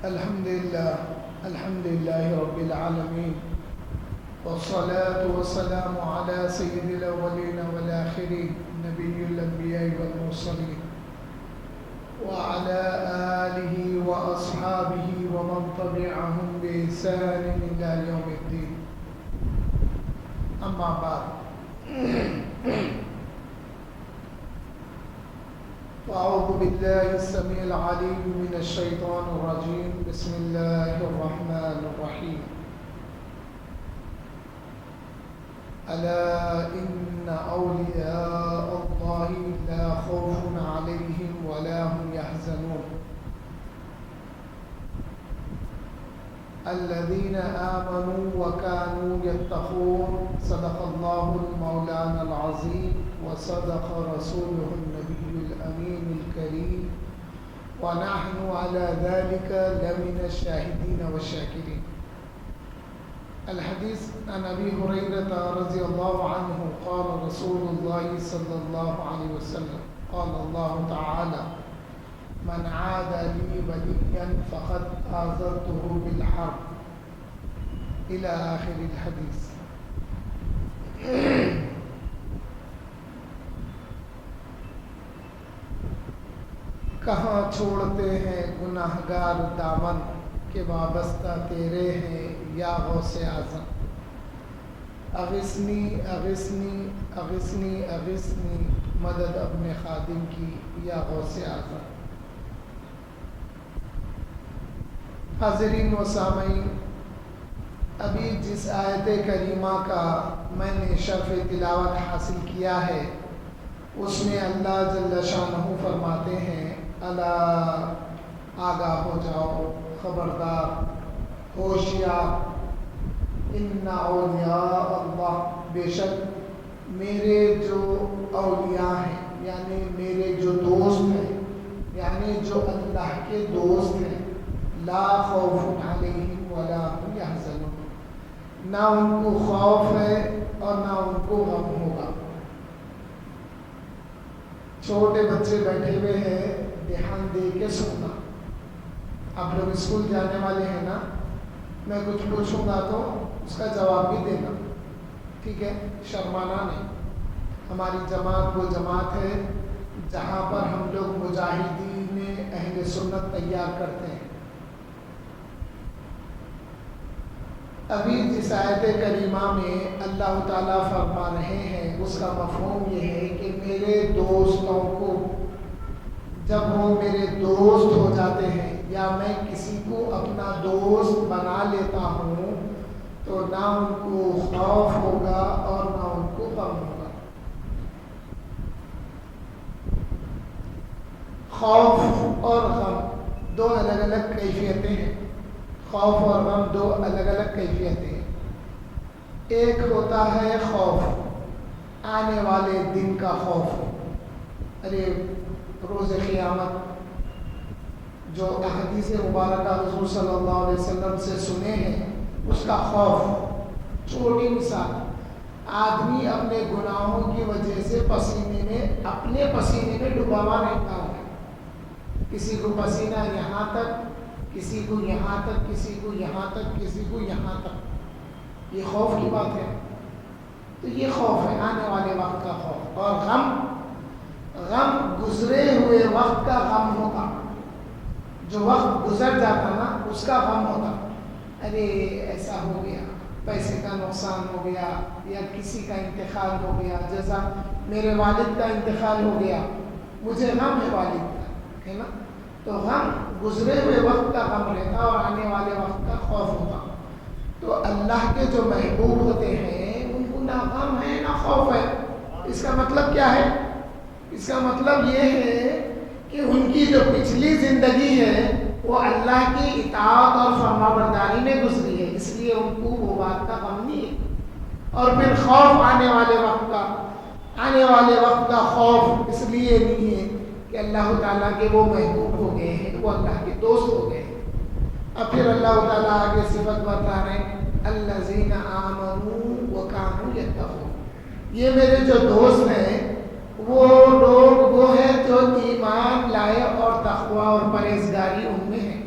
الحمد لله رب العالمين، والصلاة والسلام على سيد الأولين والآخرين نبي الأنبياء والمرسلين وعلى آله وأصحابه ومن تبعهم بإحسان إلى يوم الدين. أما بعد، فأعوذ بالله السميع العليم من الشيطان الرجيم. بسم الله الرحمن الرحيم. ألا إن أولياء الله لا خوف عليهم ولا هم يحزنون الذين آمنوا وكانوا يتقون. صدق الله المولانا العظيم وصدق رسوله النبي الأمين الكريم ونحن على ذلك لمن الشاهدين والشاكرين. الحديث عن أبي هريرة رضي الله عنه قال رسول الله صلى الله عليه وسلم قال الله تعالى: من عاد لي وليا فقد آذنته بالحرب، إلى آخر الحديث. کہاں چھوڑتے ہیں گناہگار دامن کہ وابستہ تیرے ہیں یا غوث اعظم. اغثنی اغثنی اغثنی اغثنی، مدد اپنے خادم کی یا غوث اعظم. حاضرین و سامعین، ابھی جس آیت کریمہ کا میں نے شرف تلاوت حاصل کیا ہے اس میں اللہ جل شانہ فرماتے ہیں: الا، آگاہ ہو جاؤ، خبردار، ہوشیار، ان اولیاء اللہ، بے شک میرے جو اولیاء ہیں، یعنی میرے جو دوست ہیں، یعنی جو اللہ کے دوست ہیں، لا خوف علیہم ولا هم یحزنون، نہ ان کو خوف ہے اور نہ ان کو غم ہوگا. چھوٹے بچے بیٹھے ہوئے ہیں، دھیان دے کے سننا. آپ لوگ اسکول جانے والے ہیں نا، میں کچھ پوچھوں گا تو اس کا جواب بھی دینا، ٹھیک ہے؟ شرمانا نہیں. ہماری جماعت وہ جماعت ہے جہاں پر ہم لوگ مجاہدین اہل سنت تیار کرتے ہیں. ابھی جس آیت کریمہ میں اللہ تعالیٰ فرما رہے ہیں اس کا مفہوم یہ ہے کہ میرے دوستوں کو جب وہ میرے دوست ہو جاتے ہیں یا میں کسی کو اپنا دوست بنا لیتا ہوں تو نہ ان کو خوف ہوگا اور نہ ان کو غم ہوگا. خوف اور غم دو الگ الگ کیفیتیں ہیں. خوف اور غم دو الگ الگ کیفیتیں ہیں. ایک ہوتا ہے خوف، آنے والے دن کا خوف. ارے روز قیامت جو احادیث مبارکہ حضور صلی اللہ علیہ وسلم سے سنے ہیں اس کا خوف. چھوٹی مثال، آدمی اپنے گناہوں کی وجہ سے اپنے پسینے میں ڈوبا رہتا ہے. کسی کو پسینہ یہاں تک، کسی کو یہاں تک، کسی کو یہاں تک، کسی کو یہاں تک. یہ خوف کی بات ہے. تو یہ خوف ہے آنے والے وقت کا خوف. اور غم گزرے ہوئے وقت کا غم ہوتا. جو وقت گزر جاتا نا اس کا غم ہوتا. ارے ایسا ہو گیا، پیسے کا نقصان ہو گیا، یا کسی کا انتقال ہو گیا، جیسا میرے والد کا انتقال ہو گیا، مجھے غم ہے والد کا، ہے نا؟ تو غم گزرے ہوئے وقت کا غم رہتا اور آنے والے وقت کا خوف ہوتا. تو اللہ کے جو محبوب ہوتے ہیں ان کو نہ غم ہے نہ خوف ہے. اس کا مطلب کیا ہے؟ اس کا مطلب یہ ہے کہ ان کی جو پچھلی زندگی ہے وہ اللہ کی اطاعت اور فرما برداری میں گزری ہے، اس لیے ان کو وہ بات کا غم نہیں ہے. اور پھر خوف آنے والے وقت کا خوف اس لیے نہیں ہے کہ اللہ تعالیٰ کے وہ محبوب ہو گئے ہیں، وہ اللہ کے دوست ہو گئے ہیں. اب پھر اللہ تعالیٰ آگے صفت بتا رہے ہیں: الذین آمنوا وکانوا یتقون. یہ میرے جو دوست ہیں وہ لوگ وہ ہیں جو ایمان لائے اور تقوی اور پرہیزگاری ان میں ہے.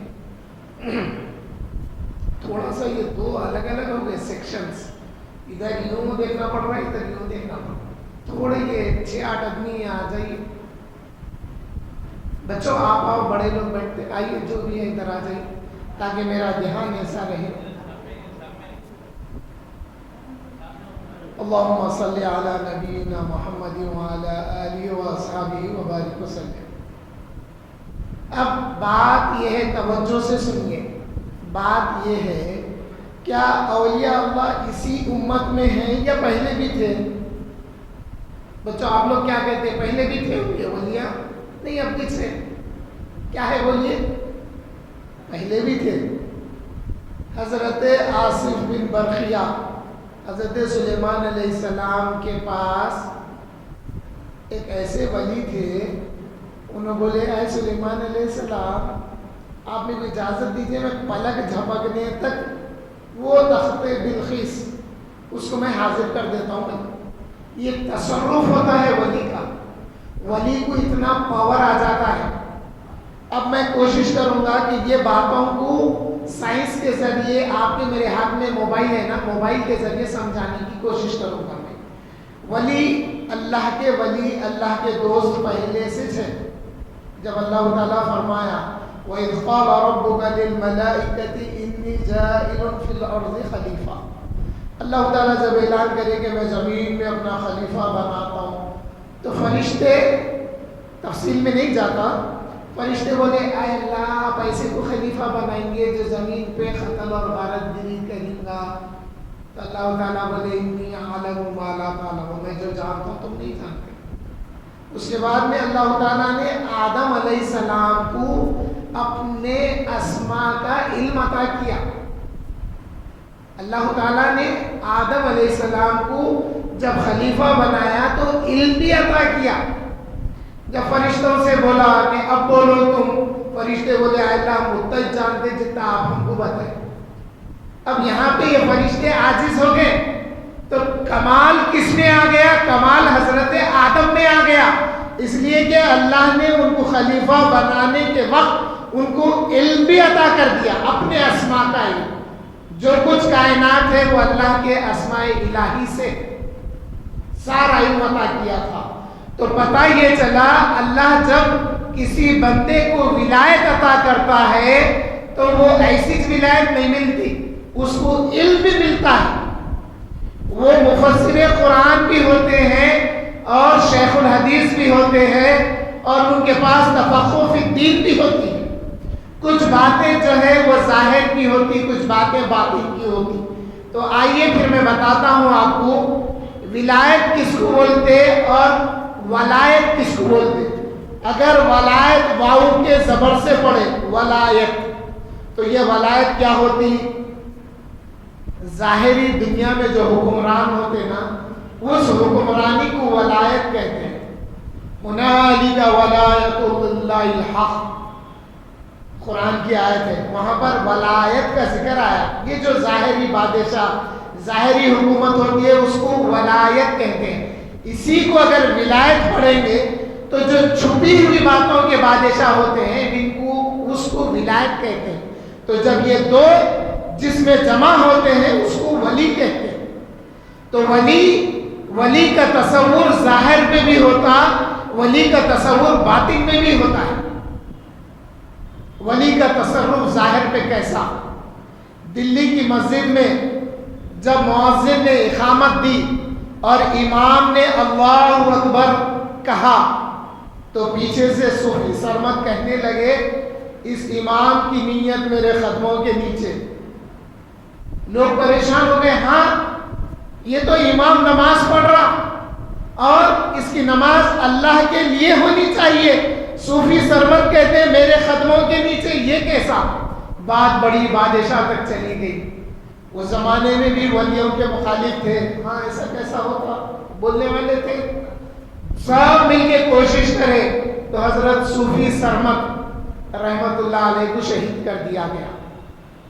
ادھر یوں دیکھنا پڑ رہا ہے، ادھر یوں دیکھنا پڑ رہا ہے، تھوڑے یہ 6-8 آدمی آ جائیے، بچوں آپ آؤ، بڑے لوگ بیٹھتے، آئیے جو بھی ہے ادھر آ جائیے تاکہ میرا دھیان ایسا رہے. اللہم صلی علی نبینا محمد وعلی آلہ واصحابہ وبارک وسلم. اب بات یہ ہے، توجہ سے سنیے، بات یہ ہے کیا اولیاء اللہ اسی امت میں ہیں یا پہلے بھی تھے؟ بچوں آپ لوگ کیا کہتے ہیں، پہلے بھی تھے ہوں گے اولیاء؟ نہیں، اب کچھ ہے، کیا ہے بولیے؟ پہلے بھی تھے. حضرت آصف بن برقیہ حضرت سلیمان علیہ السلام کے پاس ایک ایسے ولی تھے، انہوں بولے اے سلیمان علیہ السلام آپ میرے کو اجازت دیجئے میں پلک جھپکنے تک وہ تخت بلقیس اس کو میں حاضر کر دیتا ہوں. یہ تصرف ہوتا ہے ولی کا، ولی کو اتنا پاور آ جاتا ہے. اب میں کوشش کروں گا کہ یہ باتوں کو سائنس کے ذریعے، آپ کے میرے ہاتھ میں موبائل ہے نا، موبائل کے ذریعے سمجھانے کی کوشش کروں گا. میں ولی اللہ کے ولی، اللہ کے دوست پہلے سے تھے. جب اللہ تعالیٰ فرمایا وَإِذْ قَالَ رَبُّكَ لِلْمَلَائِكَةِ إِنِّي جَاعِلٌ فِي الْأَرْضِ خَلِيفَةً، اللہ تعالیٰ جب اعلان کرے کہ میں زمین میں اپنا خلیفہ بناتا ہوں، تو فرشتے، تفصیل میں نہیں جاتا، فرشتے بولے اے اللہ آپ ایسے کو خلیفہ بنائیں گے جو زمین پہ قتل اور غارت گری کریں گا؟ تو اللہ تعالیٰ بولے انی اعلم ما لا تعلمون، میں جو جانتا ہوں تم نہیں جانتے. اس کے بعد میں اللہ تعالیٰ نے آدم علیہ السلام کو اپنے اسماء کا علم عطا کیا. اللہ تعالیٰ نے آدم علیہ السلام کو جب خلیفہ بنایا تو علم بھی عطا کیا. جب فرشتوں سے بولا کہ اب بولو تم، فرشتے بولے اے اللہ ہم اتنا جانتے جتنا آپ ہم کو بتائیں. اب یہاں پہ یہ فرشتے عاجز ہو گئے تو کمال کس میں آ گیا؟ کمال حضرت آدم میں آ گیا. اس لیے کہ اللہ نے ان کو خلیفہ بنانے کے وقت ان کو علم بھی عطا کر دیا، اپنے اسماء کا علم. جو کچھ کائنات ہے وہ اللہ کے اسماء الہی سے سارا علم عطا کیا تھا. تو پتہ یہ چلا اللہ جب کسی بندے کو ولایت عطا کرتا ہے تو وہ ایسی ولایت نہیں ملتی، اس کو علم بھی ملتا ہے. وہ مفسر قرآن بھی ہوتے ہیں اور شیخ الحدیث بھی ہوتے ہیں اور ان کے پاس تفقہ فی الدین بھی ہوتی ہے. کچھ باتیں جو ہے وہ ظاہر کی ہوتی، کچھ باتیں باطن کی ہوتی. تو آئیے پھر میں بتاتا ہوں آپ کو ولایت کس کو بولتے اور ولایت کس کو بولتے. اگر ولایت واؤ کے زبر سے پڑھے ولایت، تو یہ ولایت کیا ہوتی؟ ظاہری دنیا میں جو حکمران ہوتے نا، اس حکمرانی کو ولایت کہتے ہیں. ہنالک ولایت للہ الحق، قرآن کی آیت ہے، وہاں پر ولایت کا ذکر آیا. یہ جو ظاہری بادشاہ، ظاہری حکومت ہوتی ہے اس کو ولایت کہتے ہیں. اسی کو اگر ولایت پڑھیں گے تو جو چھپی ہوئی باتوں کے بادشاہ ہوتے ہیں ان کو، اس کو ولایت کہتے ہیں. تو جب یہ دو جس میں جمع ہوتے ہیں اس کو ولی کہتے ہیں. تو ولی کا تصور ظاہر میں بھی ہوتا، ولی کا تصور باطن میں بھی ہوتا ہے. ولی کا تصرف ظاہر پہ کیسا؟ دلی کی مسجد میں جب مؤذن نے اقامت دی اور امام نے اللہ اکبر کہا تو پیچھے سے صوفی سرمد کہنے لگے اس امام کی نیت میرے قدموں کے نیچے. لوگ پریشان ہو گئے، ہاں یہ تو امام نماز پڑھ رہا اور اس کی نماز اللہ کے لیے ہونی چاہیے، صوفی سرمد کہتے ہیں میرے قدموں کے نیچے، یہ کیسا؟ بات بڑی بادشاہ تک چلی گئی. اس زمانے میں بھی ولیوں کے مخالف تھے، ہاں ایسا کیسا ہوتا، بولنے والے تھے. سب مل کے کوشش کرے تو حضرت صوفی سرمد رحمت اللہ علیہ کو شہید کر دیا گیا.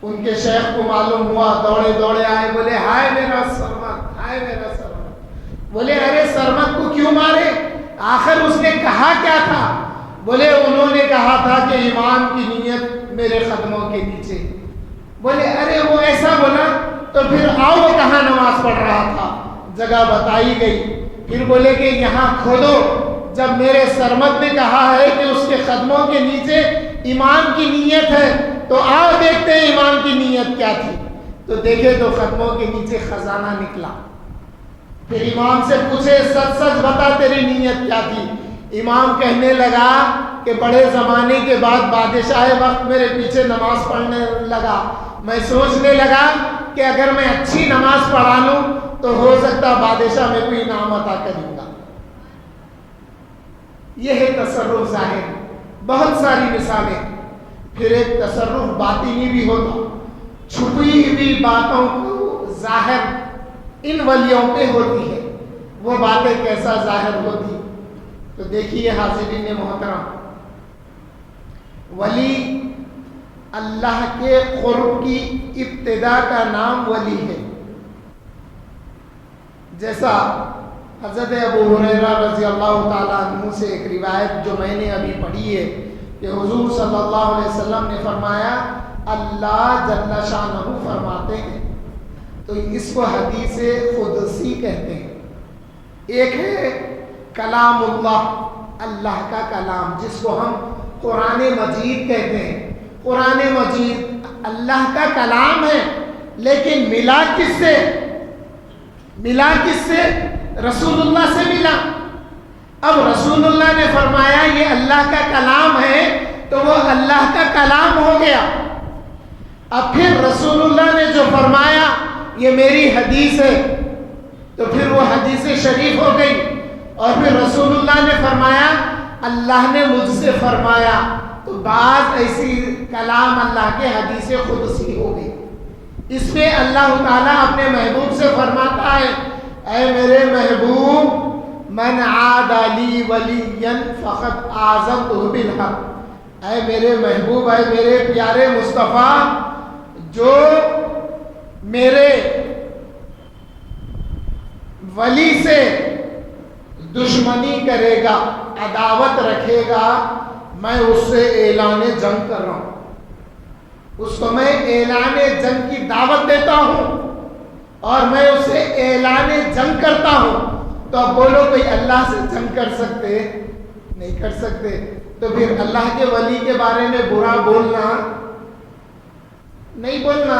ان کے شیخ کو معلوم ہوا، دوڑے دوڑے آئے، بولے ہائے میرا سرمد، ہائے میرا سرمد. بولے ارے سرمد کو کیوں مارے؟ آخر اس نے کہا کیا تھا؟ بولے انہوں نے کہا تھا کہ امام کی نیت میرے قدموں کے نیچے. بولے ارے وہ ایسا بولا تو پھر آؤ وہ کہاں نماز پڑھ رہا تھا؟ جگہ بتائی گئی. پھر بولے کہ یہاں کھودو. جب میرے سرمد نے کہا ہے کہ اس کے قدموں کے نیچے امام کی نیت ہے تو آؤ دیکھتے ہیں امام کی نیت کیا تھی. تو دیکھے تو قدموں کے نیچے خزانہ نکلا. پھر امام سے پوچھے سچ سچ بتا تیری نیت کیا تھی. امام کہنے لگا کہ بڑے زمانے کے بعد بادشاہ وقت میرے پیچھے نماز پڑھنے لگا. میں سوچنے لگا کہ اگر میں اچھی نماز پڑھا لوں تو ہو سکتا بادشاہ میں کوئی انعام عطا کروں گا. یہ ہے تصرف ظاہر. بہت ساری مثالیں. پھر ایک تصرف باطنی بھی ہوتا. چھپی ہوئی باتوں کو ظاہر ان ولیوں پہ ہوتی ہے. وہ باتیں کیسا ظاہر ہوتی تو دیکھیے حاضرین محترم. ولی اللہ کے قرب کی ابتدا کا نام ولی ہے. جیسا حضرت ابو ہریرہ رضی اللہ تعالیٰ عنہ سے ایک روایت جو میں نے ابھی پڑھی ہے کہ حضور صلی اللہ علیہ وسلم نے فرمایا اللہ جل شانہ فرماتے ہیں. تو اس کو حدیث قدسی کہتے ہیں. ایک ہے کلام اللہ, اللہ کا کلام, جس کو ہم قرآن مجید کہتے ہیں. قرآن مجید اللہ کا کلام ہے, لیکن ملا کس سے؟ ملا کس سے؟ رسول اللہ سے ملا. اب رسول اللہ نے فرمایا یہ اللہ کا کلام ہے تو وہ اللہ کا کلام ہو گیا. اب پھر رسول اللہ نے جو فرمایا یہ میری حدیث ہے تو پھر وہ حدیث شریف ہو گئی. اور پھر رسول اللہ نے فرمایا اللہ نے مجھ سے فرمایا تو بعض ایسی کلام اللہ کے حدیث قدسی ہو گئی. اس میں اللہ تعالیٰ اپنے محبوب سے فرماتا ہے اے میرے محبوب من عاد لی ولیا فقد آذنتہ بالحق. اے میرے محبوب, اے میرے پیارے مصطفیٰ, جو میرے ولی سے دشمنی کرے گا, عداوت رکھے گا, میں اس سے اعلان جنگ کر رہا ہوں. اس کو میں اعلان جنگ کی دعوت دیتا ہوں اور میں اسے اعلان جنگ کرتا ہوں. تو اب بولو کوئی اللہ سے جنگ کر سکتے؟ نہیں کر سکتے. تو پھر اللہ کے ولی کے بارے میں برا بولنا نہیں بولنا,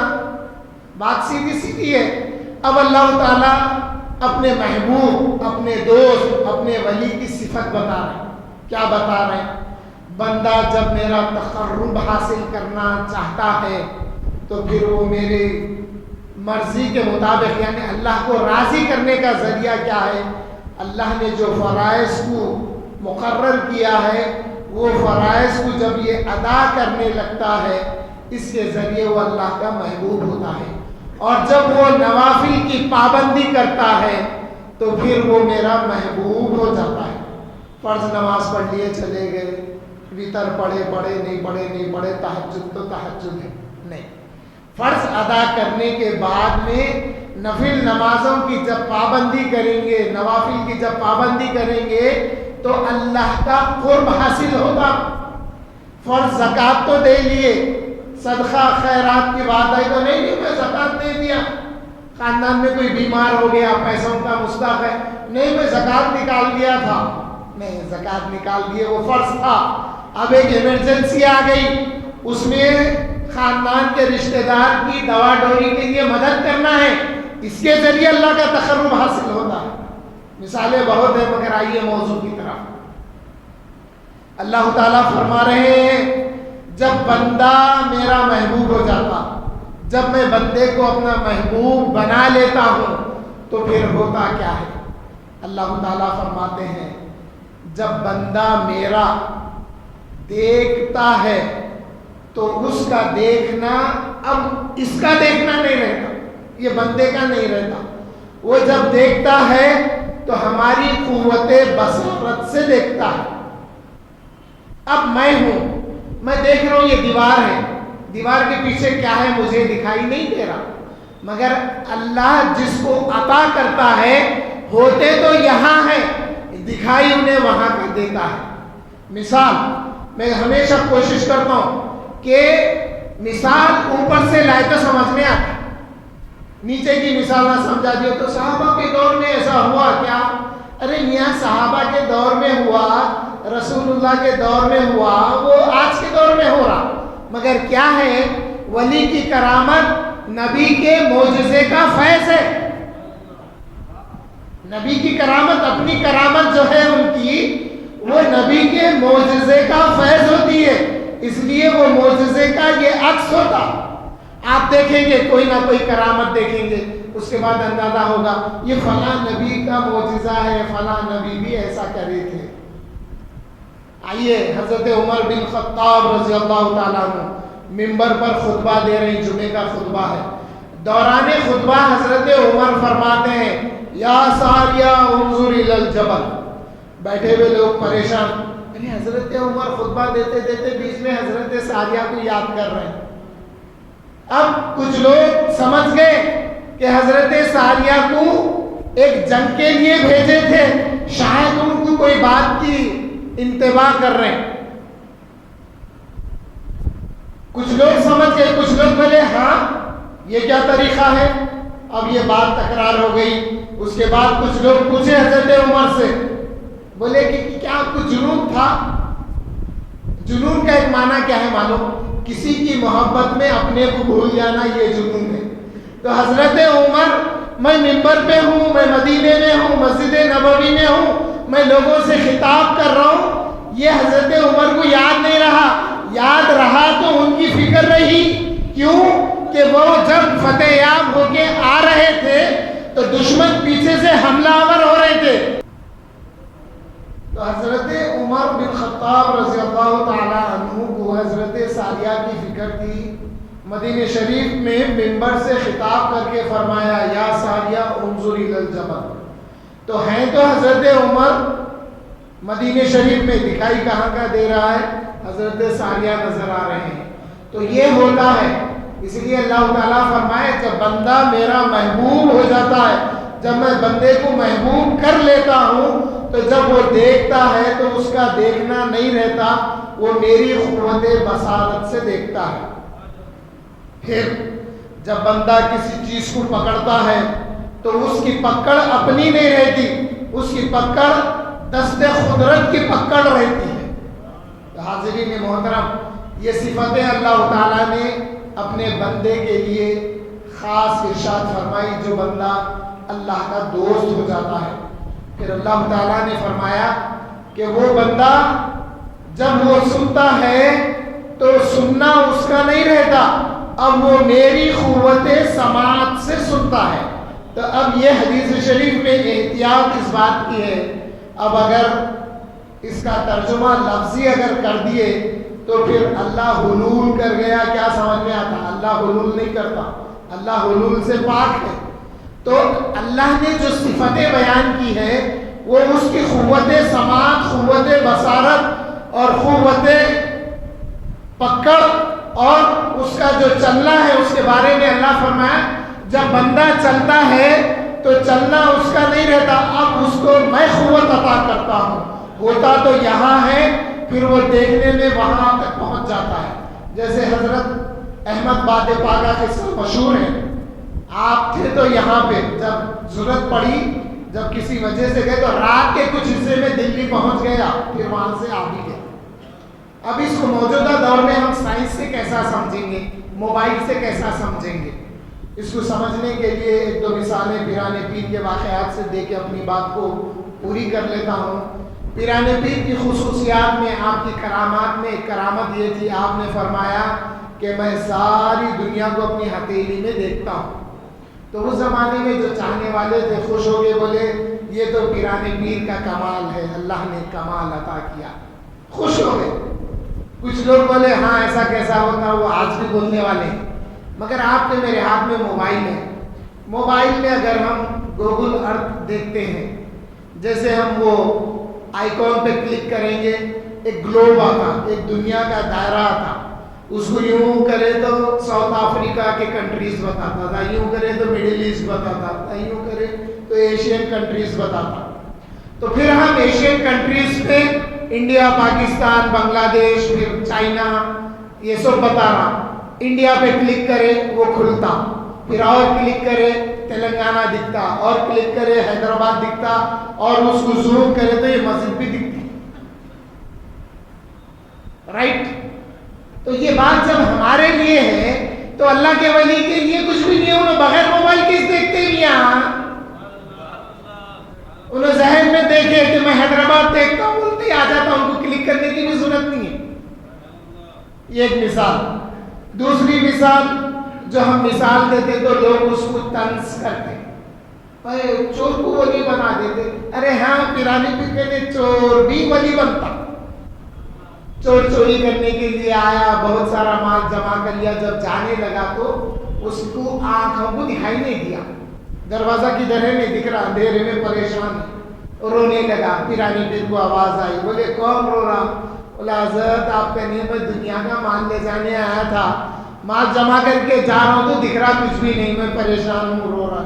بات سیدھی سیدھی ہے. اب اللہ تعالیٰ اپنے محبوب, اپنے دوست, اپنے ولی کی صفت بتا رہے ہیں. کیا بتا رہے ہیں؟ بندہ جب میرا تقرب حاصل کرنا چاہتا ہے تو پھر وہ میرے مرضی کے مطابق, یعنی اللہ کو راضی کرنے کا ذریعہ کیا ہے؟ اللہ نے جو فرائض کو مقرر کیا ہے وہ فرائض کو جب یہ ادا کرنے لگتا ہے اس کے ذریعے وہ اللہ کا محبوب ہوتا ہے. اور جب وہ نوافل کی پابندی کرتا ہے تو پھر وہ میرا محبوب ہو جاتا ہے. فرض نماز پڑھ لیے چلے گئے, وطر پڑھے نہیں پڑھے, تہجد تو تہجد ہے نہیں. فرض ادا کرنے کے بعد میں نفل نمازوں کی جب پابندی کریں گے, نوافل کی جب پابندی کریں گے تو اللہ کا قرب حاصل ہوگا. فرض زکوٰۃ تو دے لیے, صدقہ خیرات کی بات آئی تو نہیں میں زکوٰۃ دے دیا. خاندان میں کوئی بیمار ہو گیا, پیسوں کا مستحق ہے, نہیں میں زکوٰۃ نکال دیا تھا, نہیں زکوٰۃ نکال دیے, وہ فرض تھا. اب ایک ایمرجنسی آ گئی, اس میں خاندان کے رشتہ دار کی دوا ڈوری کے لیے مدد کرنا ہے, اس کے ذریعے اللہ کا تقرب حاصل ہوتا ہے. مثالیں بہت ہیں مگر آئیے موضوع کی طرف. اللہ تعالیٰ فرما رہے ہیں جب بندہ میرا محبوب ہو جاتا, جب میں بندے کو اپنا محبوب بنا لیتا ہوں تو پھر ہوتا کیا ہے؟ اللہ تعالیٰ فرماتے ہیں جب بندہ میرا دیکھتا ہے تو اس کا دیکھنا اب اس کا دیکھنا نہیں رہتا, یہ بندے کا نہیں رہتا. وہ جب دیکھتا ہے تو ہماری قوت بصارت سے دیکھتا ہے. اب میں ہوں, میں دیکھ رہا ہوں یہ دیوار ہے, دیوار کے پیچھے کیا ہے مجھے دکھائی نہیں دے رہا, مگر اللہ جس کو عطا کرتا ہے ہوتے تو یہاں ہے, دکھائی انہیں وہاں کا دیتا ہے. مثال میں ہمیشہ کوشش کرتا ہوں کہ مثال اوپر سے لائے تو سمجھ میں آتا, نیچے کی مثال نہ سمجھا دیو تو صحابہ کے دور میں ایسا ہوا کیا؟ ارے میاں صحابہ کے دور میں ہوا، رسول اللہ کے دور میں ہوا، وہ آج کے دور میں ہو رہا، مگر کیا ہے؟ ولی کی کرامت نبی کے معجزے کا فیض ہے۔ نبی کی کرامت، اپنی کرامت جو ہے ان کی، وہ نبی کے معجزے کا فیض ہوتی ہے، اس لیے وہ معجزے کا یہ عکس ہوتا۔ آپ دیکھیں گے کوئی نہ کوئی کرامت دیکھیں گے، اس کے بعد اندازہ ہوگا یہ فلاں نبی کا معجزہ ہے، فلاں نبی بھی ایسا کرے تھے۔ آئیے حضرت عمر بن خطاب رضی اللہ تعالیٰ عنہ ممبر پر خطبہ دے رہے ہیں، جمعے کا خطبہ ہے۔ دوران خطبہ حضرت عمر فرماتے ہیں یا ساریہ انظر الی الجبل۔ بیٹھے ہوئے لوگ پریشان، یعنی حضرت عمر خطبہ دیتے دیتے بیچ میں حضرت ساریہ کو یاد کر رہے ہیں۔ اب کچھ لوگ سمجھ گئے کہ حضرت ساریہ کو ایک جنگ کے لیے بھیجے تھے، شاید ان کو کوئی بات کی انتباہ کر رہے ہیں۔ کچھ لوگ سمجھ گئے، کچھ لوگ بولے ہاں یہ کیا طریقہ ہے؟ اب یہ بات تکرار ہو گئی۔ اس کے بعد کچھ لوگ پوچھے حضرت عمر سے، بولے کہ کیا کچھ جنون تھا؟ جنون کا ایک معنی کیا ہے معلوم؟ کسی کی محبت میں اپنے کو بھول جانا، یہ جنون ہے۔ تو حضرت عمر، میں ممبر پہ ہوں، میں مدینے میں ہوں، مسجد نبوی میں ہوں، میں لوگوں سے خطاب کر رہا ہوں، یہ حضرت عمر کو یاد نہیں رہا، یاد رہا تو ان کی فکر رہی۔ کیوں کہ وہ جب فتح یاب ہو کے آ رہے تھے تو دشمن پیچھے سے حملہ آور ہو رہے تھے۔ تو حضرت عمر بن خطاب رضی اللہ تعالیٰ عنہ کو حضرت ساریہ کی فکر تھی۔ مدینہ شریف میں ممبر سے خطاب کر کے فرمایا یا ساریہ انظر الی الجبل۔ تو ہیں تو حضرت عمر مدینہ شریف میں، دکھائی کہاں کا دے رہا ہے؟ حضرت ساریہ نظر آ رہے ہیں۔ تو یہ ہوتا ہے، اس لیے اللہ تعالیٰ فرمائے جب بندہ میرا محبوب ہو جاتا ہے، جب میں بندے کو محبوب کر لیتا ہوں تو جب وہ دیکھتا ہے تو اس کا دیکھنا نہیں رہتا، وہ میری قوت بصارت سے دیکھتا ہے۔ پھر جب بندہ کسی چیز کو پکڑتا ہے تو اس کی پکڑ اپنی نہیں رہتی، اس کی پکڑ دست قدرت کی پکڑ رہتی ہے۔ حاضرین محترم، یہ صفتیں اللہ تعالیٰ نے اپنے بندے کے لیے خاص ارشاد فرمائی۔ جو بندہ اللہ کا دوست ہو جاتا ہے، پھر اللہ تعالیٰ نے فرمایا کہ وہ بندہ جب وہ سنتا ہے تو سننا اس کا نہیں رہتا، اب وہ میری قوت سماعت سے سنتا ہے۔ تو اب یہ حدیث شریف میں احتیاط اس بات کی ہے، اب اگر اس کا ترجمہ لفظی اگر کر دیے تو پھر اللہ حلول کر گیا، کیا سمجھ میں آتا؟ اللہ حلول نہیں کرتا، اللہ حلول سے پاک ہے۔ تو اللہ نے جو صفتیں بیان کی ہے وہ اس کی قوت سماعت، قوت بصارت اور قوت پکڑ اور اس کا جو چلنا ہے اس کے بارے میں اللہ فرمایا جب بندہ چلتا ہے تو چلنا اس کا نہیں رہتا، اب اس کو میں قوت عطا کرتا ہوں۔ ہوتا تو یہاں ہے، پھر وہ دیکھنے میں وہاں تک پہنچ جاتا ہے۔ جیسے حضرت احمد باد پاگا قصہ مشہور ہے، آپ تھے تو یہاں پہ جب ضرورت پڑی، جب کسی وجہ سے گئے تو رات کے کچھ حصے میں دلی پہنچ گیا، پھر وہاں سے آ بھی گئے۔ اب اس کو موجودہ دور میں ہم سائنس سے کیسا سمجھیں گے، موبائل سے کیسا سمجھیں گے؟ اس کو سمجھنے کے لیے ایک دو مثالیں پیران پیر کے واقعات سے دے کے اپنی بات کو پوری کر لیتا ہوں۔ پیران پیر کی خصوصیات میں، آپ کی کرامات میں ایک کرامت یہ تھی، آپ نے فرمایا کہ میں ساری دنیا کو اپنی ہتھیلی میں دیکھتا ہوں۔ تو اس زمانے میں جو چاہنے والے تھے خوش ہو گئے، بولے یہ تو پیران پیر کا کمال ہے، اللہ نے کمال عطا کیا، خوش ہو گئے۔ کچھ لوگ بولے ہاں ایسا کیسا ہوتا، وہ آج بھی بولنے والے ہیں۔ مگر آپ کے میرے ہاتھ میں موبائل ہے، موبائل میں اگر ہم گوگل ارتھ دیکھتے ہیں، جیسے ہم وہ آئیکن پہ کلک کریں گے ایک گلوب آتا، ایک دنیا کا دائرہ آتا، اس کو یوں کرے تو ساؤتھ افریقہ کے کنٹریز بتاتا تھا، یوں کرے تو مڈل ایسٹ بتاتا تھا، یوں کرے تو ایشین کنٹریز بتاتا۔ تو پھر ہم ایشین کنٹریز پہ انڈیا، پاکستان، بنگلہ دیش، پھر چائنا، یہ سب بتا رہا، انڈیا پہ کلک کرے وہ کھلتا، پھر اور کلک کرے تلنگانہ دکھتا، اور کلک کرے حیدرآباد دکھتا، اور اس کو زوم کرے تو یہ مسجد بھی دکھتی، رائٹ؟ تو یہ بات جب ہمارے لیے ہے تو اللہ کے ولی کے لیے کچھ بھی نہیں ہے. انہوں بغیر موبائل کس دیکھتے بھی یہاں، انہوں ذہن میں دیکھے کہ میں حیدرآباد دیکھتا ہوں بولتے ہی آ جاتا ہوں، ان کو کلک کرنے کی بھی ضرورت نہیں ہے. یہ ایک مثال. دوسری مثال جو ہم مثال دیتے تو لوگ اس کو طنز کرتے، چور کو ولی بنا دیتے. ارے ہاں، پیرانی پیر کہتے چور بھی ولی بنتا. چور چوری کرنے کے لیے آیا، بہت سارا مال جمع کر لیا، جب جانے لگا تو اس کو آنکھوں کو دکھائی نہیں دیا، دروازہ کدھر ہے نہیں دکھ رہا، اندھیرے میں پریشان رونے لگا. پیرانی پیر کو آواز آئی، بولے کون رو رہا؟ بولا حضرت آپ کا نہیں، میں دنیا کا مال لے جانے آیا تھا، مال جمع کر کے جا رہا ہوں تو دکھ رہا کچھ بھی نہیں، میں پریشان ہوں، رو رہا.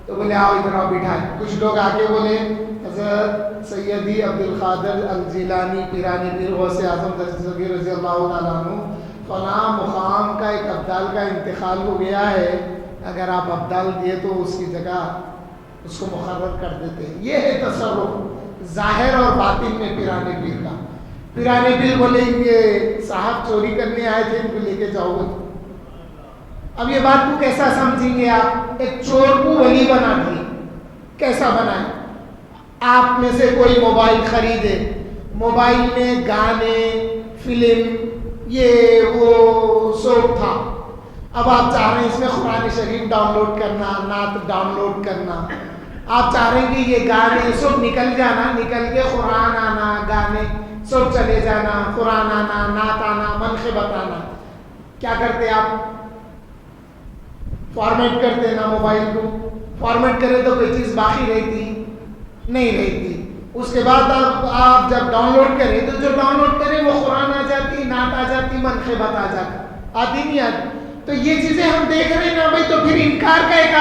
تو بولے آؤ ادھر آؤ بٹھائے. کچھ لوگ آگے بولے حضرت سیدی عبد القادر الجیلانی پیرانی پیر غوث اعظم دستگیر رضی اللہ تعالیٰ عنہ فلاں مقام کا ایک ابدال کا انتقال ہو گیا ہے، اگر آپ ابدال دیے تو اس کی جگہ اس کو مقرر کر دیتے. یہ ہے تصرف ظاہر اور باطن میں پیرانے پیر کا. پیرانے پیر بولے یہ صاحب چوری کرنے آئے تھے، ان کو لے کے جاؤ گے. اب یہ بات کو کیسا سمجھیں گے آپ؟ ایک چور کو ولی بنا دیے. کیسا بنائیں؟ آپ میں سے کوئی موبائل خریدے، موبائل میں گانے، فلم، یہ وہ سب تھا. اب آپ چاہ رہے ہیں اس میں قرآن شریف ڈاؤن لوڈ کرنا، نعت ڈاؤن لوڈ کرنا. آپ چاہ رہے ہیں کہ یہ گانے سب نکل جانا، نکل کے قرآن آنا، گانے سب چلے جانا، قرآن آنا، نعت آنا، منقبت آنا. کیا کرتے آپ؟ فارمیٹ کرتے نا موبائل کو. فارمیٹ کرے تو کوئی چیز باقی رہتی نہیں رہتی. اس کے بعد آپ جب ڈاؤن لوڈ کریں تو جو ڈاؤن لوڈ کریں وہ قرآن آ جاتی، نعت آ جاتی، منقبت آ جاتی، آتی نہیں آتی. تو یہ چیزیں ہم دیکھ رہے ہیں نا بھائی، تو پھر انکار کا ایک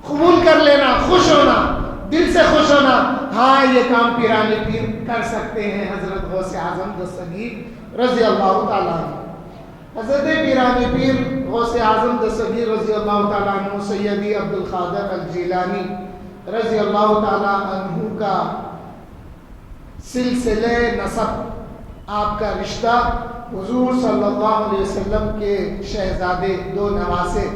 قبول کر لینا، خوش ہونا، دل سے خوش ہونا. ہاں یہ کام پیرانے پیر کر سکتے ہیں. حضرت غوث اعظم دستگیر رضی اللہ تعالیٰ عنہ، حضرت پیرانے پیر غوث اعظم دستگیر رضی اللہ تعالیٰ عنہ سیدی عبد القادر الجیلانی رضی اللہ تعالیٰ عنہ کا سلسلہ نسب، آپ کا رشتہ حضور صلی اللہ علیہ وسلم کے شہزادے دو نواسے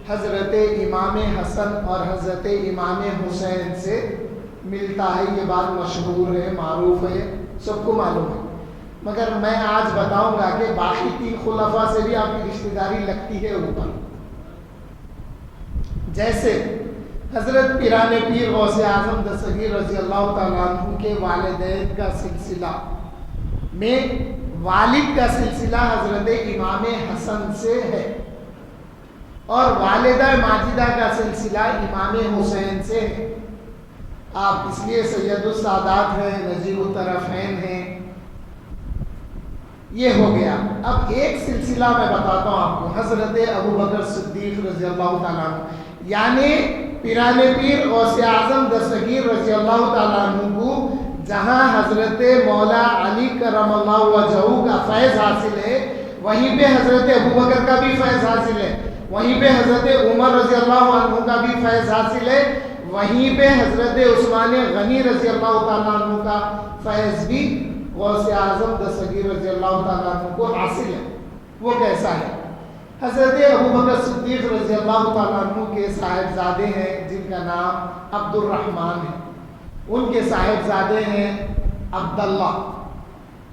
حضرت امام حسن اور حضرت امام حسین سے ملتا ہے. یہ بات مشہور ہے، معروف ہے، سب کو معلوم ہے. مگر میں آج بتاؤں گا کہ باقی تین خلفاء سے بھی آپ کی رشتہ داری لگتی ہے اوپر. جیسے حضرت پیرانے پیر غوث اعظم دستگیر رضی اللہ تعالیٰ عنہ کے والدین کا سلسلہ میں والد کا سلسلہ حضرت امام حسن سے ہے، اور والدہ ماجدہ کا سلسلہ امام حسین سے ہے. آپ اس لیے سید السادات ہیں، نذیر الطرفین ہیں. یہ ہو گیا. اب ایک سلسلہ میں بتاتا ہوں آپ کو، حضرت ابو بکر صدیق رضی اللہ تعالیٰ عنہ، یعنی پیرانے پیر غوث اعظم دستگیر رضی اللہ تعالیٰ عنہ کو جہاں حضرت مولا علی کرم اللہ وجہہ کا فیض حاصل ہے، وہیں پہ حضرت ابو بکر کا بھی فیض حاصل ہے، وہیں پہ حضرت عمر رضی اللہ عنہ کا بھی فیض حاصل ہے، وہیں پہ حضرت عثمان غنی رضی اللہ تعالیٰ عنہ کا فیض بھی غوث اعظم دستگیر رضی اللہ تعالیٰ عنہ کو حاصل ہے. وہ کیسا ہے؟ حضرت ابو بکر صدیق رضی اللہ تعالیٰ عنہ کے صاحبزادے ہیں جن کا نام عبد الرحمن ہے. ان کے صاحبزادے ہیں عبداللہ،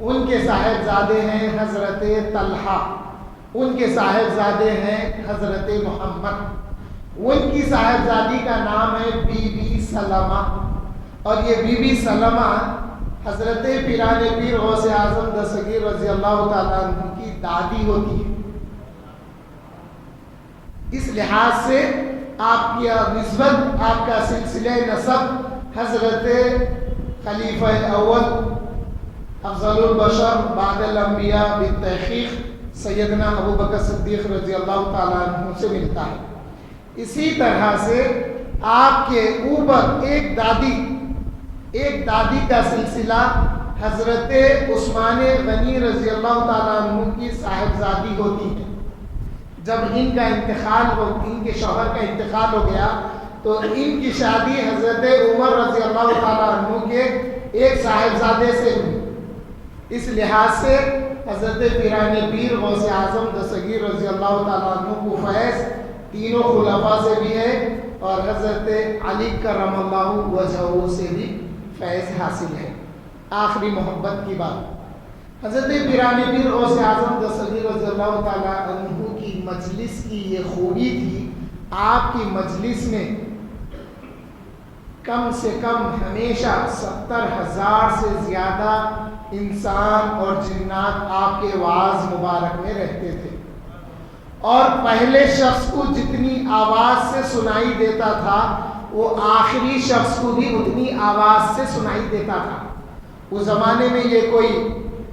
ان کے صاحبزادے ہیں حضرت طلحہ، ان کے صاحبزادے ہیں حضرت محمد، ان کی صاحبزادی کا نام ہے بی بی سلمہ، اور یہ بی بی سلمہ حضرت پیرانے پیر غوث اعظم دستگیر رضی اللہ تعالیٰ عنہ کی دادی ہوتی ہے. اس لحاظ سے آپ کی نسبت، آپ کا سلسلہ نسب حضرت خلیفہ اول افضل البشر بعد الانبیاء بالتحقیق سیدنا ابو بکر صدیق رضی اللہ تعالیٰ عنہ سے ملتا ہے. اسی طرح سے آپ کے اوپر ایک دادی کا سلسلہ حضرت عثمان غنی رضی اللہ تعالیٰ عنہ کی صاحبزادی ہوتی ہے. جب ان کے شوہر کا انتقال ہو گیا تو ان کی شادی حضرت عمر رضی اللہ تعالیٰ عنہ کے ایک صاحبزادے سے ہوئی. اس لحاظ سے حضرت پیران پیر غوث اعظم دستگیر رضی اللہ تعالیٰ عنہ کو فیض تینوں خلفاء سے بھی ہے اور حضرت علی کرم اللہ وجہہ سے بھی فیض حاصل ہے. آخری محبت کی بات، حضرت پیران پیر غوث اعظم دستگیر رضی اللہ تعالیٰ عنہ کی مجلس کی یہ خوبی تھی، آپ کی مجلس میں کم سے کم ہمیشہ 70,000 سے زیادہ انسان اور جنات آپ کے وعظ مبارک میں رہتے تھے، اور پہلے شخص کو جتنی آواز سے سنائی دیتا تھا وہ آخری شخص کو بھی اتنی آواز سے سنائی دیتا تھا. اس زمانے میں یہ کوئی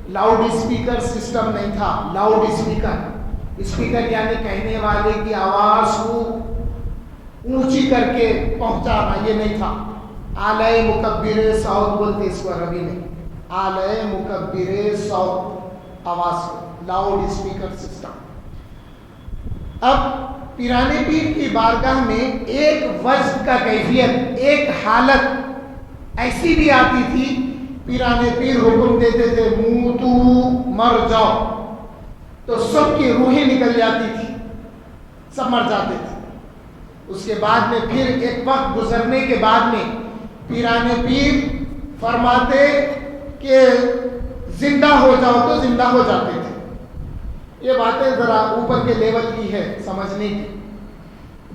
لاؤڈ اسپیکر سسٹم نہیں تھا. لاؤڈ اسپیکر یعنی کہنے والے کی آواز کو اونچی کر کے پہنچانا، یہ نہیں تھا. اعلی مکبر صوت بولتے اس کو عربی میں، اعلی مکبر صوت آواز، لاؤڈ اسپیکر سسٹم. اب پیران پیر کی بارگاہ میں ایک وجد کا کیفیت، ایک حالت ایسی بھی آتی تھی، پیران پیر حکم دیتے تھے موتو، مر جاؤ، تو سب کی روحیں نکل جاتی تھی، سب مر جاتے تھے. اس کے بعد میں پھر ایک وقت گزرنے کے بعد میں پیران پیر فرماتے کہ زندہ ہو جاؤ، تو زندہ ہو جاتے تھے. یہ باتیں ذرا اوپر کے لیول کی ہے سمجھنے کی.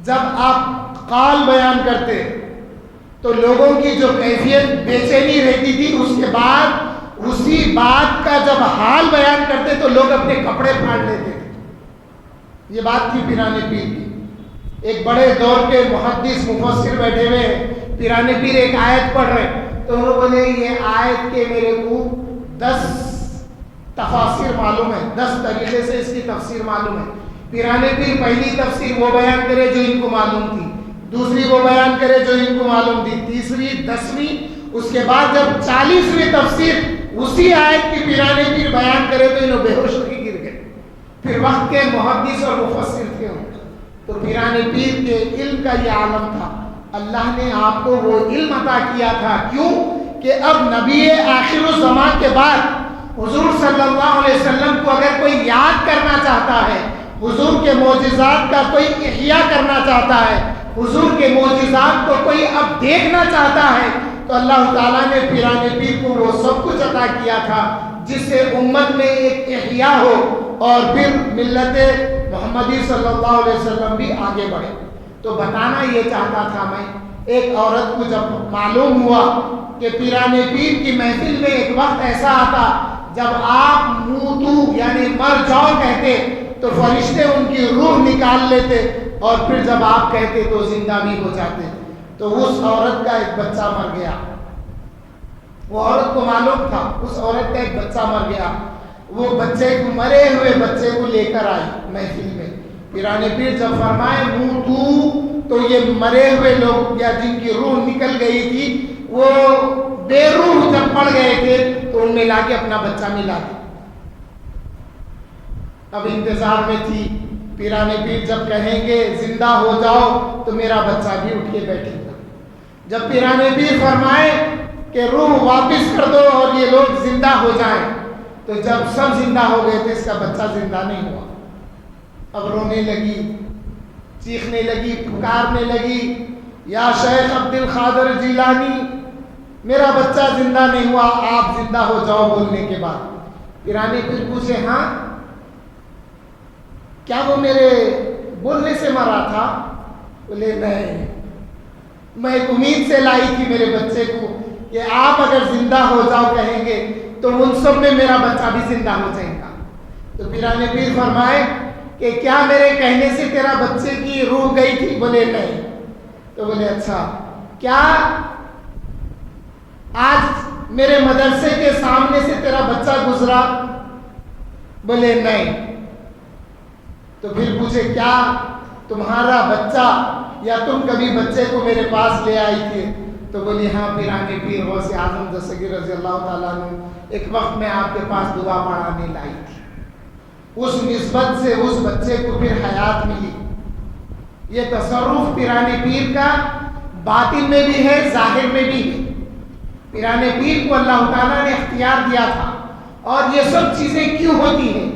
جب آپ قال بیان کرتے تو لوگوں کی جو کیفیت بے چینی رہتی تھی، اس کے بعد اسی بات کا جب حال بیان کرتے تو لوگ اپنے کپڑے پھاڑ لیتے تھے. یہ بات تھی پیران پیر کی. ایک بڑے دور کے محدث مفسر بیٹھے ہوئے ہیں، پیران پیر ایک آیت پڑھ رہے تو انہوں نے بولے یہ آیت کے میرے کو 10 تفاسیر معلوم ہے، 10 طریقے سے اس کی تفسیر معلوم ہے. پیران پیر پہلی تفسیر وہ بیان کرے جو ان کو معلوم تھی، دوسری وہ بیان کرے جو ان کو معلوم تھی، تیسری 10ویں، اس کے بعد جب 40ویں تفسیر اسی آیت کی پیران پیر بیان کرے تو انہوں بے ہوش ہو کے گر گئے. پھر وقت کے محدث اور مفسر تھے. تو پیران پیر کے علم کا یہ عالم تھا. اللہ نے آپ کو وہ علم عطا کیا تھا. کیوں کہ اب نبی آخر الزمان کے بعد حضور صلی اللہ علیہ وسلم کو اگر کوئی یاد کرنا چاہتا ہے، حضور کے معجزات کا کوئی احیاء کرنا چاہتا ہے، حضور کے معجزات کو کوئی اب دیکھنا چاہتا ہے، تو اللہ تعالیٰ نے پیران پیر کو وہ سب کچھ عطا کیا تھا جس سے امت میں ایک احیاء ہو اور پھر ملت محمدی صلی اللہ علیہ وسلم بھی آگے بڑھے. تو بتانا یہ چاہتا تھا میں، ایک عورت کو جب معلوم ہوا کہ پیران پیر کی محفل میں ایک وقت ایسا آتا جب آپ موتو یعنی مر جاؤ کہتے تو فرشتے ان کی روح نکال لیتے، اور پھر جب آپ کہتے تو زندہ بھی ہو جاتے. تو اس عورت کا ایک بچہ مر گیا. وہ عورت کو معلوم تھا اس عورت کا ایک بچہ مر گیا. وہ بچے کو، مرے ہوئے بچے کو لے کر آئی محفل میں. پیران پیر جب فرمائے موتو تو یہ مرے ہوئے لوگ یا جن کی روح نکل گئی تھی وہ بے روح جب پڑ گئے تھے تو ان میں لا کے اپنا بچہ ملا دیا. اب انتظار میں تھی. پیران پیر جب کہیں گے زندہ ہو جاؤ تو میرا بچہ بھی اٹھ کے بیٹھے گا. جب پیران پیر فرمائے کہ روح واپس کر دو اور یہ لوگ زندہ ہو جائیں، تو جب سب زندہ ہو گئے تو اس کا بچہ زندہ نہیں ہوا. اب رونے لگی، چیخنے لگی، پکارنے لگی، یا شیخ عبد القادر جیلانی میرا بچہ زندہ نہیں ہوا، آپ زندہ ہو جاؤ. بولنے کے بعد پیران پیر پوچھے ہاں کیا وہ میرے بولنے سے مرا تھا؟ بولے نہیں، میں ایک امید سے لائی تھی میرے بچے کو کہ آپ اگر زندہ ہو جاؤ کہیں گے تو ان سب میں میرا بچہ بھی زندہ ہو جائے گا. تو پیران پیر فرمائے کہ کیا میرے کہنے سے تیرا بچے کی روح گئی تھی؟ بولے نہیں. تو بولے اچھا کیا آج میرے مدرسے کے سامنے سے تیرا بچہ گزرا؟ بولے نہیں. تو پھر پوچھے کیا تمہارا بچہ یا تم کبھی بچے کو میرے پاس لے آئی تھی؟ تو بولی ہاں پیران پیر غوث اعظم دستگیر رضی اللہ تعالیٰ عنہ ایک وقت میں آپ کے پاس دعا پڑھانے لائی تھی. اس نسبت سے اس بچے کو پھر حیات ملی۔ یہ تصرف پیرانے پیر کا باطن میں بھی ہے، ظاہر میں بھی ہے۔ پیرانے پیر کو اللہ تعالیٰ نے اختیار دیا تھا، اور یہ سب چیزیں کیوں ہوتی ہیں،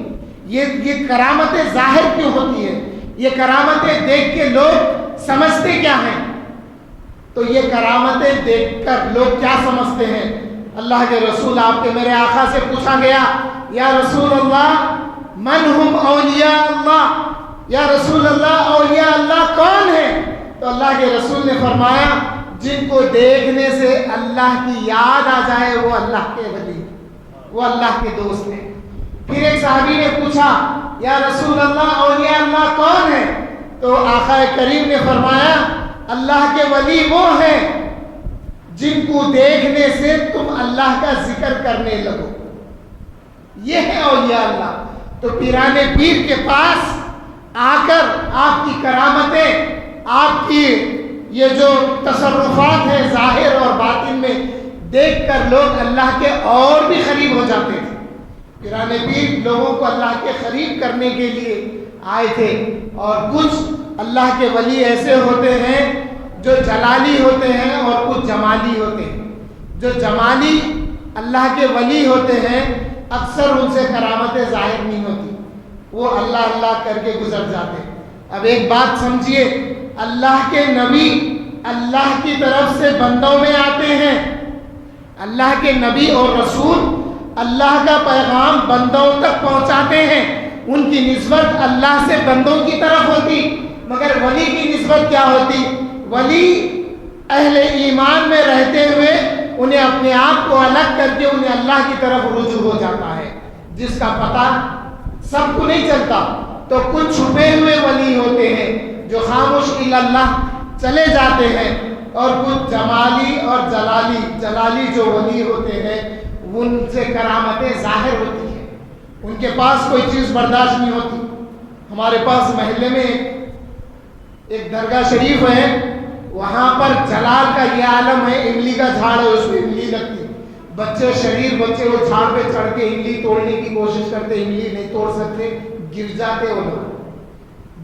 یہ کرامتیں ظاہر کیوں ہوتی ہیں، یہ کرامتیں دیکھ کے لوگ سمجھتے کیا ہیں؟ تو یہ کرامتیں دیکھ کر لوگ کیا سمجھتے ہیں؟ اللہ کے رسول آپ کے میرے آقا سے پوچھا گیا، یا رسول اللہ من ہم اولیاء اللہ، یا رسول اللہ اولیاء اللہ کون ہے؟ تو اللہ کے رسول نے فرمایا، جن کو دیکھنے سے اللہ کی یاد آ جائے وہ اللہ کے ولی، وہ اللہ کے دوست ہیں۔ پھر ایک صحابی نے پوچھا، یا رسول اللہ اولیاء اللہ کون ہے؟ تو آقا کریم نے فرمایا، اللہ کے ولی وہ ہیں جن کو دیکھنے سے تم اللہ کا ذکر کرنے لگو، یہ ہے اولیاء اللہ۔ تو پیرانے پیر کے پاس آ کر آپ کی کرامتیں، آپ کی یہ جو تصرفات ہیں ظاہر اور باطن میں دیکھ کر لوگ اللہ کے اور بھی قریب ہو جاتے تھے۔ پیرانے پیر لوگوں کو اللہ کے قریب کرنے کے لیے آئے تھے، اور کچھ اللہ کے ولی ایسے ہوتے ہیں جو جلالی ہوتے ہیں اور کچھ جمالی ہوتے ہیں۔ جو جمالی اللہ کے ولی ہوتے ہیں اکثر ان سے کرامتیں ظاہر نہیں ہوتی، وہ اللہ اللہ کر کے گزر جاتے۔ اب ایک بات سمجھیے، اللہ کے نبی اللہ کی طرف سے بندوں میں آتے ہیں، اللہ کے نبی اور رسول اللہ کا پیغام بندوں تک پہنچاتے ہیں، ان کی نسبت اللہ سے بندوں کی طرف ہوتی، مگر ولی کی نسبت کیا ہوتی؟ ولی اہل ایمان میں رہتے ہوئے انہیں اپنے آپ کو الگ کر کے انہیں اللہ کی طرف رجوع ہو جاتا ہے، جس کا پتہ سب کو نہیں چلتا۔ تو کچھ چھپے ہوئے ولی ہوتے ہیں جو خاموش اللہ چلے جاتے ہیں، اور کچھ جمالی اور جلالی جو ولی ہوتے ہیں ان سے کرامتیں ظاہر ہوتی ہیں، ان کے پاس کوئی چیز برداشت نہیں ہوتی۔ ہمارے پاس محلے میں ایک درگاہ شریف ہے، وہاں پر جلال کا یہ عالم ہے، املی کا جھاڑ ہے، اس میں املی لگتی ہے، بچے شریر بچے وہ جھاڑ پہ چڑھ کے املی توڑنے کی کوشش کرتے، املی نہیں توڑ سکتے، گر جاتے وہ لوگ۔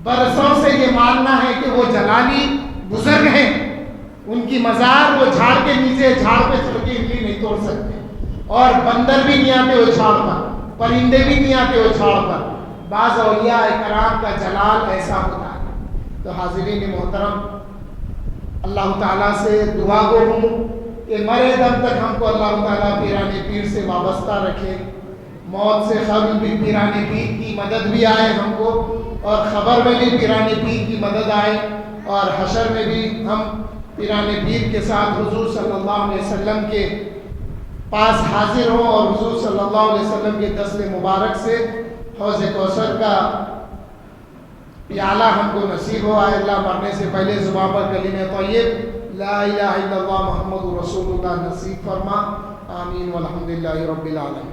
برسوں سے یہ ماننا ہے کہ وہ جلالی بزرگ ہیں، ان کی مزار وہ جھاڑ کے نیچے جھاڑ پہ چڑھ کے املی نہیں توڑ سکتے، اور بندر بھی نہیں آتے وہ جھاڑ پر، پرندے بھی نہیں آتے وہ جھاڑ پر۔ بعض اولیاء کرام کا جلال ایسا ہوتا ہے۔ تو حاضرین محترم، اللہ تعالیٰ سے دعا گو ہوں کہ مرے دم تک ہم کو اللہ تعالیٰ پیرانے پیر سے وابستہ رکھے، موت سے قبل بھی پیرانے پیر کی مدد بھی آئے ہم کو، اور خبر میں بھی پیرانے پیر کی مدد آئے، اور حشر میں بھی ہم پیرانے پیر کے ساتھ حضور صلی اللہ علیہ وسلم کے پاس حاضر ہوں، اور حضور صلی اللہ علیہ وسلم کے دست مبارک سے حوض کوثر کا پیالہ ہم کو نصیب ہو آئے۔ اللہ مرنے سے پہلے زبان پر کلمہ طیب لا الہ الا اللہ محمد رسول اللہ نصیب فرما، آمین والحمدللہ رب العالمین۔